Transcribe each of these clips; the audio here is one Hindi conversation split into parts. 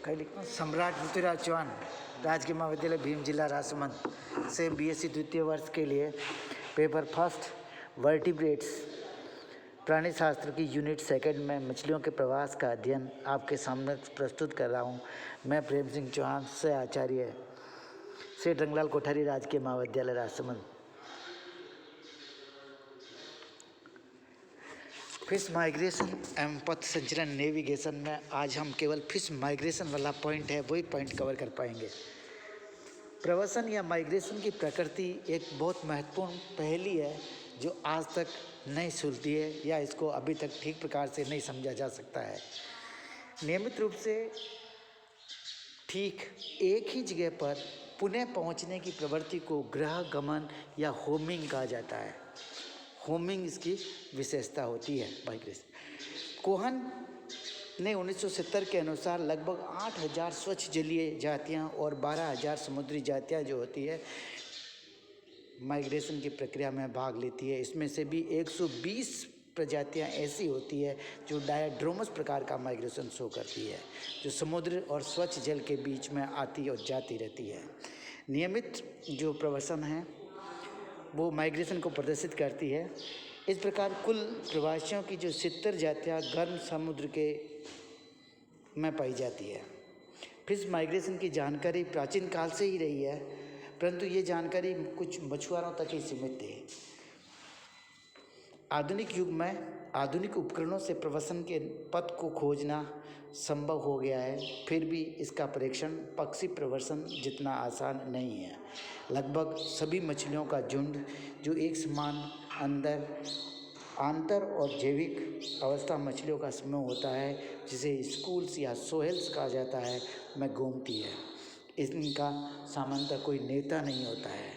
सम्राट पृथ्वीराज चौहान, राजकीय महाविद्यालय भीम, जिला राजसमंद से बीएससी द्वितीय वर्ष के लिए पेपर फर्स्ट वर्टिब्रेट्स प्राणी शास्त्र की यूनिट सेकंड में मछलियों के प्रवास का अध्ययन आपके सामने प्रस्तुत कर रहा हूँ। मैं प्रेम सिंह चौहान से आचार्य से रंगलाल कोठारी, राजकीय महाविद्यालय राजसमंद। फिश माइग्रेशन एवं पथ संचरण नेविगेशन में आज हम केवल फिश माइग्रेशन वाला पॉइंट है वही पॉइंट कवर कर पाएंगे। प्रवासन या माइग्रेशन की प्रकृति एक बहुत महत्वपूर्ण पहेली है जो आज तक नहीं सुलझी है या इसको अभी तक ठीक प्रकार से नहीं समझा जा सकता है। नियमित रूप से ठीक एक ही जगह पर पुनः पहुंचने की प्रवृत्ति को ग्रह गमन या होमिंग कहा जाता है। होमिंग इसकी विशेषता होती है। माइग्रेशन कोहन ने 1970 के अनुसार लगभग 8000 स्वच्छ जलीय जातियां और 12000 समुद्री जातियां जो होती है माइग्रेशन की प्रक्रिया में भाग लेती है। इसमें से भी 120 प्रजातियां ऐसी होती है जो डायड्रोमस प्रकार का माइग्रेशन शो करती है, जो समुद्र और स्वच्छ जल के बीच में आती और जाती रहती है। नियमित जो प्रवासन है वो माइग्रेशन को प्रदर्शित करती है। इस प्रकार कुल प्रवासियों की जो 70 जातियाँ गर्म समुद्र के में पाई जाती है। फिश माइग्रेशन की जानकारी प्राचीन काल से ही रही है, परंतु ये जानकारी कुछ मछुआरों तक ही सीमित थी। आधुनिक युग में आधुनिक उपकरणों से प्रवासन के पथ को खोजना संभव हो गया है, फिर भी इसका परीक्षण पक्षी प्रवासन जितना आसान नहीं है। लगभग सभी मछलियों का झुंड जो एक समान आंतर और जैविक अवस्था मछलियों का समूह होता है, जिसे स्कूल्स या सोहेल्स कहा जाता है, में घूमती है। इनका सामान्यतः कोई नेता नहीं होता है।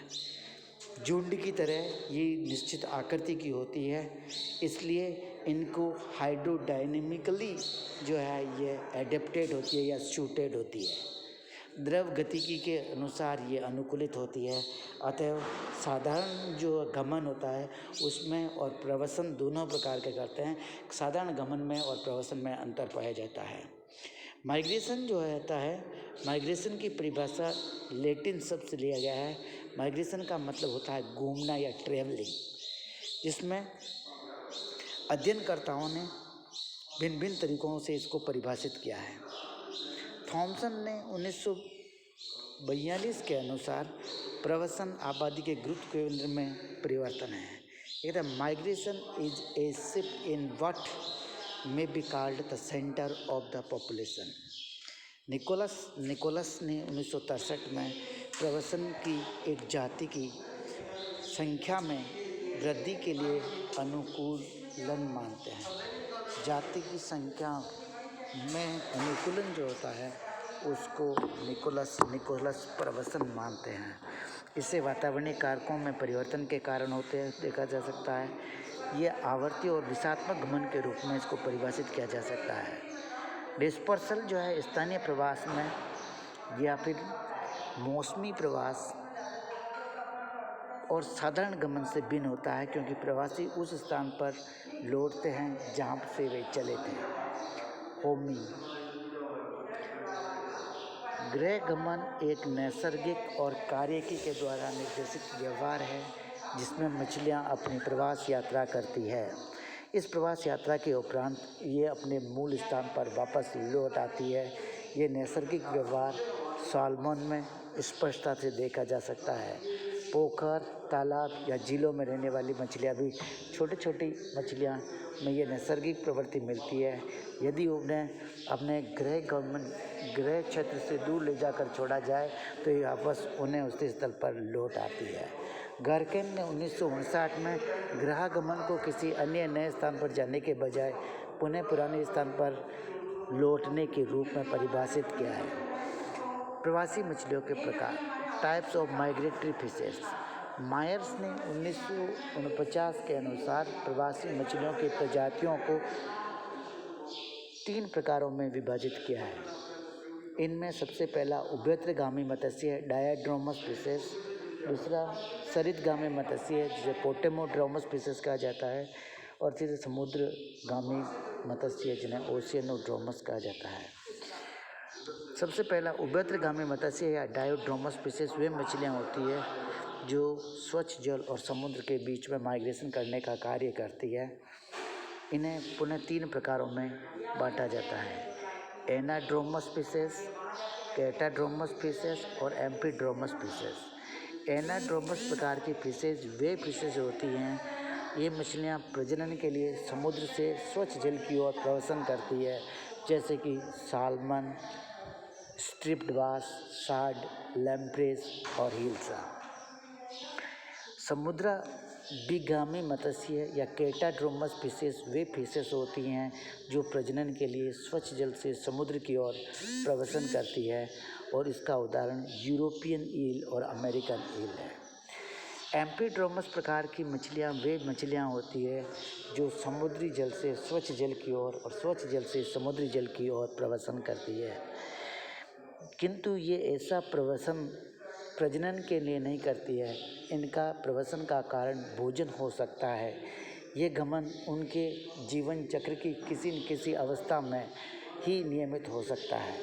झुंड की तरह ये निश्चित आकृति की होती है, इसलिए इनको हाइड्रोडायनेमिकली जो है ये एडेप्टेड होती है या सूटेड होती है। द्रव गतिकी के अनुसार ये अनुकूलित होती है। अतः साधारण जो गमन होता है उसमें और प्रवासन दोनों प्रकार के करते हैं। साधारण गमन में और प्रवासन में अंतर पाया जाता है। माइग्रेशन जो होता है, माइग्रेशन की परिभाषा लैटिन शब्द से लिया गया है। माइग्रेशन का मतलब होता है घूमना या ट्रैवलिंग, जिसमें अध्ययनकर्ताओं ने भिन्न भिन्न तरीकों से इसको परिभाषित किया है। थॉमसन ने 1942 के अनुसार प्रवासन आबादी के गुरुत्व केंद्र में परिवर्तन है। कहते हैं migration is a shift in what may be called the centre of the population. Nicholas ने 1963 में प्रवासन की एक जाति की संख्या में वृद्धि के लिए अनुकूलन मानते हैं। जाति की संख्या में अनुकूलन जो होता है उसको निकोलस प्रवासन मानते हैं। इससे वातावरणीय कारकों में परिवर्तन के कारण होते हैं देखा जा सकता है। ये आवर्ती और दिशात्मक गमन के रूप में इसको परिभाषित किया जा सकता है। डिस्पर्सल जो है स्थानीय प्रवास में या फिर मौसमी प्रवास और साधारण गमन से भिन्न होता है, क्योंकि प्रवासी उस स्थान पर लौटते हैं जहाँ से वे चले थे। होमिंग गृह गमन एक नैसर्गिक और कार्यकी के द्वारा निर्देशित व्यवहार है जिसमें मछलियाँ अपनी प्रवास यात्रा करती है। इस प्रवास यात्रा के उपरांत ये अपने मूल स्थान पर वापस लौट आती है। ये नैसर्गिक व्यवहार साल्मन में स्पष्टता से देखा जा सकता है। पोखर, तालाब या झीलों में रहने वाली मछलियाँ भी छोटी छोटी मछलियाँ में ये नैसर्गिक प्रवृत्ति मिलती है। यदि उन्हें अपने गृह क्षेत्र से दूर ले जाकर छोड़ा जाए तो ये वापस उन्हें उस स्थल पर लौट आती है। गार्केन ने 1959 में गृहागमन को किसी अन्य नए स्थान पर जाने के बजाय पुनः पुराने स्थान पर लौटने के रूप में परिभाषित किया है। प्रवासी मछलियों के प्रकार, types of migratory fishes. Myers ने 1949 के अनुसार प्रवासी मछलियों की प्रजातियों को 3 प्रकारों में विभाजित किया है। इनमें सबसे पहला उभयत्रगामी मत्स्य है, डायड्रोमस फिशेस। दूसरा सरितगामी मत्स्य है जिसे पोटेमोड्रोमस फिशेस कहा जाता है, और तीसरा समुद्रगामी मत्स्य जिन्हें ओशियनोड्रोमस कहा जाता है। सबसे पहला उभयत्रगामी मत्स्य या डायोड्रोमस स्पीशीज वे मछलियाँ होती है जो स्वच्छ जल और समुद्र के बीच में माइग्रेशन करने का कार्य करती है। इन्हें पुनः 3 प्रकारों में बांटा जाता है: एनाड्रोमस स्पीशीज, कैटाड्रोमस स्पीशीज और एम्फीड्रोमस स्पीशीज। एनाड्रोमस प्रकार की फिशेज वे फिशेज होती हैं, ये मछलियाँ प्रजनन के लिए समुद्र से स्वच्छ जल की ओर प्रवासन करती है, जैसे कि सालमन, स्ट्रिप्ड बास, सार्ड, लैम्प्रेस और हिल्सा। समुद्रविगामी मत्स्य या कैटाड्रोमस फिशेज वे फिशेज होती हैं जो प्रजनन के लिए स्वच्छ जल से समुद्र की ओर प्रवासन करती है, और इसका उदाहरण यूरोपियन ईल और अमेरिकन ईल है। एम्फीड्रोमस प्रकार की मछलियाँ वे मछलियाँ होती है जो समुद्री जल से स्वच्छ जल की ओर और स्वच्छ जल से समुद्री जल की ओर प्रवासन करती है, किंतु ये ऐसा प्रवासन प्रजनन के लिए नहीं करती है। इनका प्रवासन का कारण भोजन हो सकता है। ये गमन उनके जीवन चक्र की किसी न किसी अवस्था में ही नियमित हो सकता है।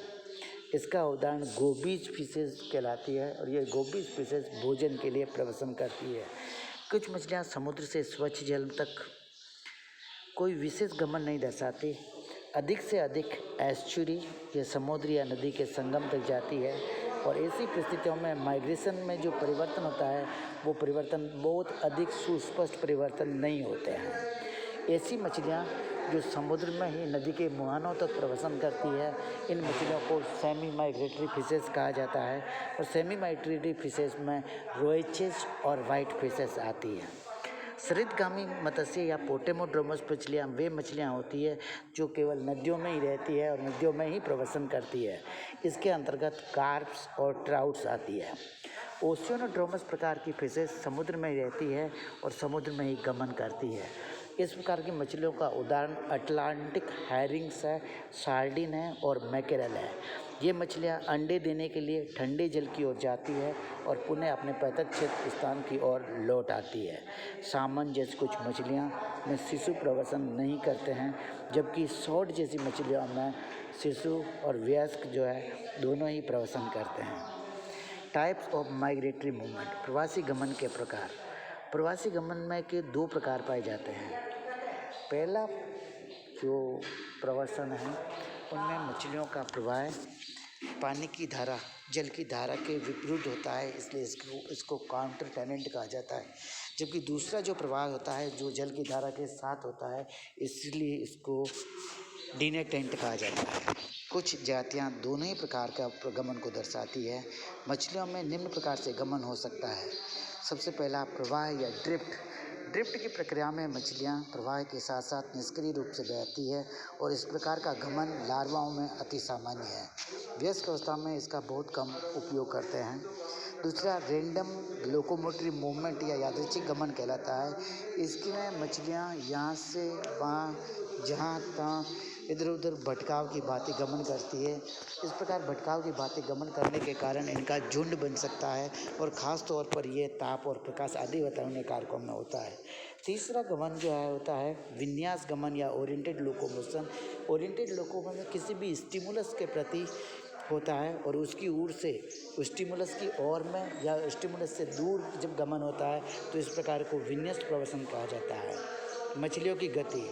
इसका उदाहरण गोबीज फिशेज कहलाती है, और ये गोबीज फिशेज भोजन के लिए प्रवासन करती है। कुछ मछलियाँ समुद्र से स्वच्छ जल तक कोई विशेष गमन नहीं दर्शाती, अधिक से अधिक एस्चुरी या समुद्र या नदी के संगम तक जाती है, और ऐसी परिस्थितियों में माइग्रेशन में जो परिवर्तन होता है वो परिवर्तन बहुत अधिक सुस्पष्ट परिवर्तन नहीं होते हैं। ऐसी मछलियाँ जो समुद्र में ही नदी के मुहानों तक प्रवासन करती है, इन मछलियों को सेमी माइग्रेटरी फिशेज कहा जाता है, और सेमी माइग्रेटरी फिशेज में रोएचेस और वाइट फिशेज आती है। सरितगामी मत्स्य या पोटेमोड्रोमस मछलियाँ वे मछलियाँ होती है जो केवल नदियों में ही रहती है और नदियों में ही प्रवासन करती है। इसके अंतर्गत कार्प्स और ट्राउट्स आती है। ओशियोनोड्रोमस प्रकार की फिशेज समुद्र में ही रहती है और समुद्र में ही गमन करती है। इस प्रकार की मछलियों का उदाहरण अटलांटिक हैरिंग्स है, सार्डिन है और मैकेरल है। ये मछलियाँ अंडे देने के लिए ठंडे जल की ओर जाती है और पुनः अपने पैतृक क्षेत्र स्थान की ओर लौट आती है। सामन जैसी कुछ मछलियाँ में शिशु प्रवासन नहीं करते हैं, जबकि सॉर्ड जैसी मछलियों में शिशु और वयस्क जो है दोनों ही प्रवासन करते हैं। टाइप्स ऑफ माइग्रेटरी मूवमेंट, प्रवासी गमन के प्रकार। प्रवासी गमन में के 2 प्रकार पाए जाते हैं। पहला जो प्रवासन है उनमें मछलियों का प्रवाह पानी की धारा, जल की धारा के विपरीत होता है, इसलिए इसको काउंटर टेनेंट कहा जाता है। जबकि दूसरा जो प्रवाह होता है जो जल की धारा के साथ होता है, इसलिए इसको डिनेटेंट कहा जाता है। कुछ जातियां दोनों ही प्रकार का गमन को दर्शाती है। मछलियों में निम्न प्रकार से गमन हो सकता है। सबसे पहला प्रवाह या ड्रिफ्ट। ड्रिफ्ट की प्रक्रिया में मछलियां प्रवाह के साथ साथ निष्क्रिय रूप से बहती है, और इस प्रकार का गमन लार्वाओं में अति सामान्य है। वयस्क अवस्था में इसका बहुत कम उपयोग करते हैं। दूसरा रैंडम लोकोमोटरी मूवमेंट या यादृच्छिक गमन कहलाता है। इसमें मछलियाँ यहाँ से वहाँ, जहाँ तहाँ इधर उधर भटकाव की भांति गमन करती है। इस प्रकार भटकाव की भांति गमन करने के कारण इनका झुंड बन सकता है, और ख़ास तौर पर ये ताप और प्रकाश आदि वातावरणीय कारकों में होता है। तीसरा गमन जो है होता है विन्यास गमन या ओरिएंटेड लोकोमोशन। ओरिएंटेड लोकोमोशन किसी भी स्टिमुलस के प्रति होता है, और उसकी ओर से स्टिमुलस की ओर में या स्टिमुलस से दूर जब गमन होता है तो इस प्रकार को विन्यस्त प्रवासन कहा जाता है। मछलियों की गति।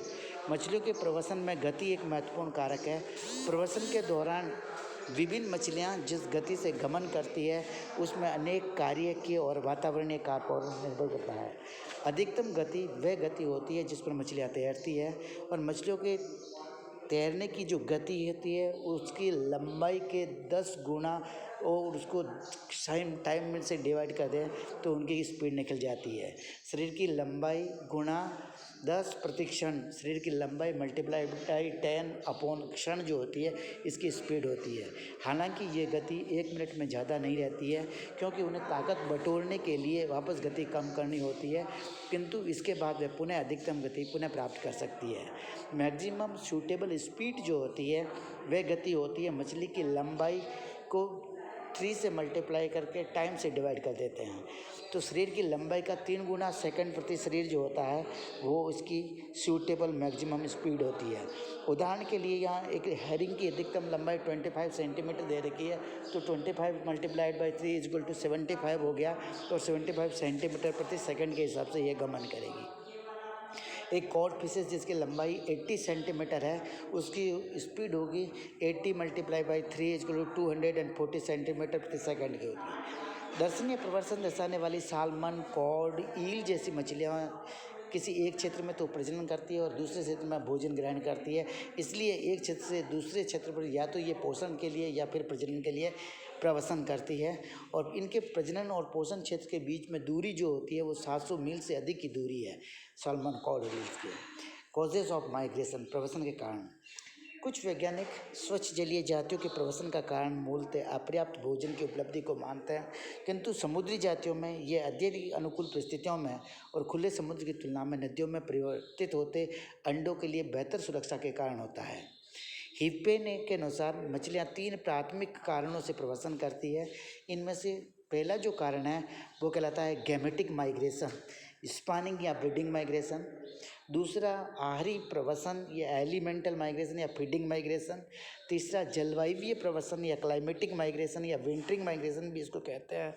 मछलियों के प्रवासन में गति एक महत्वपूर्ण कारक है। प्रवासन के दौरान विभिन्न मछलियाँ जिस गति से गमन करती है उसमें अनेक कार्य के और वातावरणीय कारकों पर निर्भर करता है। अधिकतम गति वह गति होती है जिस पर मछलियाँ तैरती है, और मछलियों के तैरने की जो गति होती है उसकी लंबाई के 10 गुना, और उसको टाइम में से डिवाइड कर दें तो उनकी स्पीड निकल जाती है। शरीर की लंबाई गुणा 10 प्रति क्षण, शरीर की लंबाई मल्टीप्लाई बाई 10 अपॉन क्षण जो होती है इसकी स्पीड होती है। हालांकि ये गति 1 मिनट में ज़्यादा नहीं रहती है, क्योंकि उन्हें ताकत बटोरने के लिए वापस गति कम करनी होती है, किंतु इसके बाद वे पुनः अधिकतम गति पुनः प्राप्त कर सकती है। मैक्सिमम सूटेबल स्पीड जो होती है वह गति होती है मछली की लंबाई को 3 से मल्टीप्लाई करके टाइम से डिवाइड कर देते हैं, तो शरीर की लंबाई का 3 गुना सेकंड प्रति शरीर जो होता है वो इसकी सूटेबल मैक्सिमम स्पीड होती है। उदाहरण के लिए यहाँ एक हेरिंग की अधिकतम लंबाई 25 सेंटीमीटर दे रखी है, तो 25 multiplied by 3 is equal to 75 हो गया, तो 75 सेंटीमीटर प्रति सेकंड के हिसाब से ये गमन करेगी। एक कॉड फिशेस जिसकी लंबाई 80 सेंटीमीटर है, उसकी स्पीड होगी 80 multiply by 3 is equal to 240 centimetre प्रति सेकंड की होगी। दर्शनीय प्रवर्सन दर्शाने वाली सालमन, कॉड, ईल जैसी मछलियाँ किसी एक क्षेत्र में तो प्रजनन करती है और दूसरे क्षेत्र में भोजन ग्रहण करती है, इसलिए एक क्षेत्र से दूसरे क्षेत्र पर या तो ये पोषण के लिए या फिर प्रजनन के लिए प्रवसन करती है। और इनके प्रजनन और पोषण क्षेत्र के बीच में दूरी जो होती है वो 700 मील से अधिक की दूरी है सालमन, कॉड और ईल्स की। कॉजेज ऑफ माइग्रेशन, प्रवसन के कारण। कुछ वैज्ञानिक स्वच्छ जलीय जातियों के प्रवसन का कारण मूलतः अपर्याप्त भोजन की उपलब्धि को मानते हैं, किंतु समुद्री जातियों में ये अत्यधिक अनुकूल परिस्थितियों में और खुले समुद्र की तुलना में नदियों में परिवर्तित होते अंडों के लिए बेहतर सुरक्षा के कारण होता है। हिप्पे के अनुसार मछलियाँ 3 प्राथमिक कारणों से प्रवसन करती है। इनमें से पहला जो कारण है वो कहलाता है गैमेटिक माइग्रेशन, स्पानिंग या ब्रीडिंग माइग्रेशन। दूसरा आहारी प्रवसन या एलिमेंटल माइग्रेशन या फीडिंग माइग्रेशन। तीसरा जलवायु प्रवसन या क्लाइमेटिक माइग्रेशन या विंटरिंग माइग्रेशन भी इसको कहते हैं।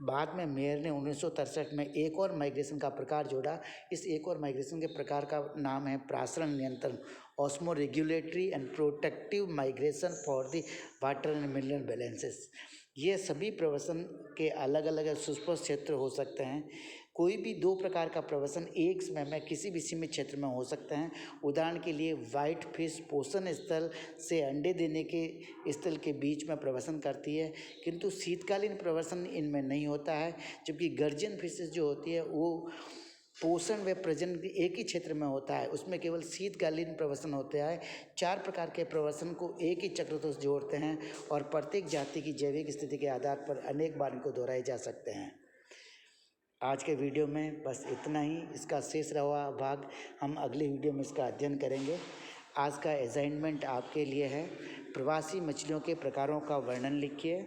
बाद में मेयर ने 1963 में एक और माइग्रेशन का प्रकार जोड़ा। इस एक और माइग्रेशन के प्रकार का नाम है प्रासरण नियंत्रण, osmo regulatory and protective migration for the water and mineral balances. ये सभी प्रवसन के अलग अलग सुस्पष्ट क्षेत्र हो सकते हैं। कोई भी 2 प्रकार का प्रवसन एक समय में किसी भी सीमित क्षेत्र में हो सकते हैं। उदाहरण के लिए व्हाइट फिश पोषण स्थल से अंडे देने के स्थल के बीच में प्रवसन करती है, किंतु शीतकालीन प्रवसन इनमें नहीं होता है। जबकि गर्जन फिशेस जो होती है वो पोषण व प्रजनन एक ही क्षेत्र में होता है, उसमें केवल शीतकालीन प्रवसन होता है। 4 प्रकार के प्रवसन को एक ही चक्र तो जोड़ते हैं और प्रत्येक जाति की जैविक स्थिति के आधार पर अनेक बार इनको दोहराए जा सकते हैं। आज के वीडियो में बस इतना ही। इसका शेष रहा भाग हम अगले वीडियो में इसका अध्ययन करेंगे। आज का असाइनमेंट आपके लिए है, प्रवासी मछलियों के प्रकारों का वर्णन लिखिए।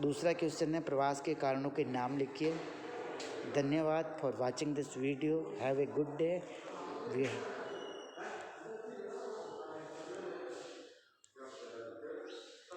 दूसरा क्वेश्चन है प्रवास के कारणों के नाम लिखिए। धन्यवाद for watching this video. Have a good day.